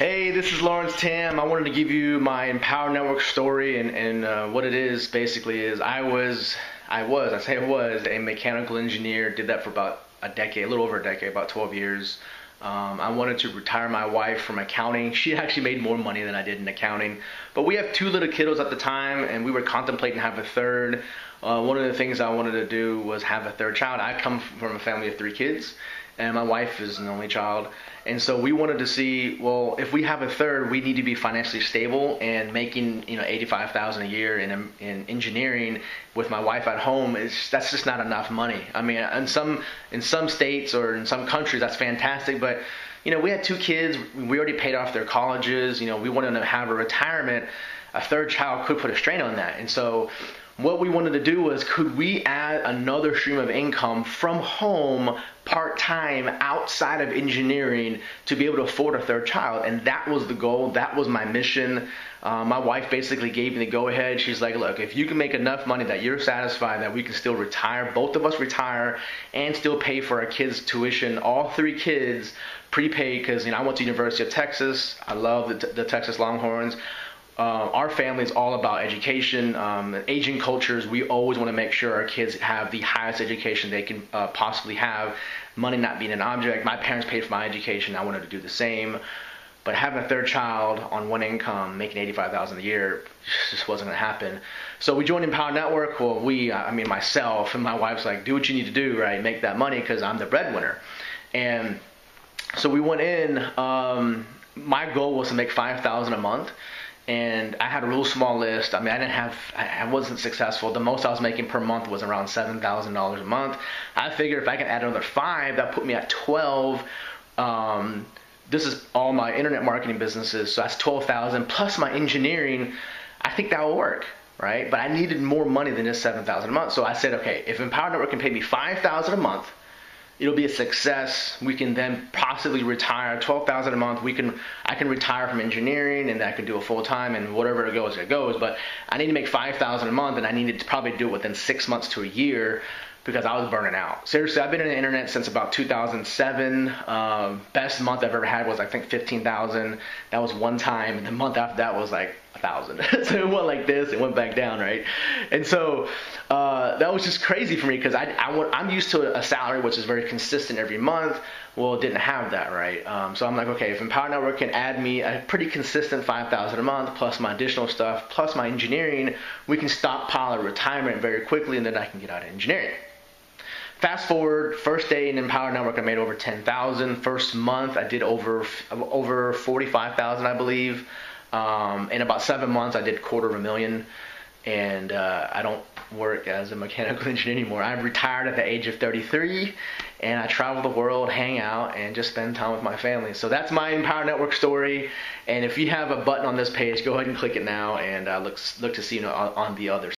Hey, this is Lawrence Tams. I wanted to give you my Empower Network story, and what it is basically is I was a mechanical engineer. Did that for about a decade, a little over a decade, about 12 years. I wanted to retire my wife from accounting. She actually made more money than I did in accounting. But we have two little kiddos at the time, and we were contemplating having a third. One of the things I wanted to do was have a third child. I come from a family of 3 kids, and my wife is an only child. And so we wanted to see, well, if we have a third, we need to be financially stable, and making $85,000 a year in engineering with my wife at home that's just not enough money. I mean, in some states or in some countries that's fantastic, but we had 2 kids, we already paid off their colleges, we wanted to have a retirement. A third child could put a strain on that. And so what we wanted to do was, could we add another stream of income from home part-time outside of engineering to be able to afford a third child? And that was the goal. That was my mission. My wife basically gave me the go-ahead. She's like, look, if you can make enough money that you're satisfied that we can still retire, both of us retire, and still pay for our kids' tuition, all 3 kids prepaid, because I went to University of Texas. I love the Texas Longhorns. Our family is all about education. Asian cultures, we always want to make sure our kids have the highest education they can possibly have, money not being an object. My parents paid for my education. I wanted to do the same. But having a third child on one income, making $85,000 a year, just wasn't going to happen. So we joined Empower Network. Well, myself and my wife's like, do what you need to do, right? Make that money, because I'm the breadwinner. And so we went in. My goal was to make $5,000 a month. And I had a real small list. I wasn't successful. The most I was making per month was around $7,000 a month. I figured if I could add another 5, that put me at 12. This is all my internet marketing businesses, so that's 12,000 plus my engineering. I think that will work, right? But I needed more money than just 7,000 a month. So I said, okay, if Empower Network can pay me 5,000 a month, it'll be a success. We can then possibly retire. 12,000 a month. I can retire from engineering, and I can do a full time, and whatever it goes. But I need to make 5,000 a month, and I needed to probably do it within 6 months to a year, because I was burning out. Seriously, I've been in the internet since about 2007. Best month I've ever had was, I think, 15,000. That was one time, and the month after that was like 1,000. So it went like this, it went back down, right? And so that was just crazy for me, because I'm used to a salary which is very consistent every month. Well, it didn't have that, right? So I'm like, okay, if Empower Network can add me a pretty consistent 5,000 a month, plus my additional stuff, plus my engineering, we can stockpile a retirement very quickly, and then I can get out of engineering. Fast forward, first day in Empower Network, I made over 10,000. First month, I did over 45,000, I believe. In about 7 months, I did $250,000. And I don't work as a mechanical engineer anymore. I'm retired at the age of 33, and I travel the world, hang out, and just spend time with my family. So that's my Empower Network story. And if you have a button on this page, go ahead and click it now, and look to see you on the other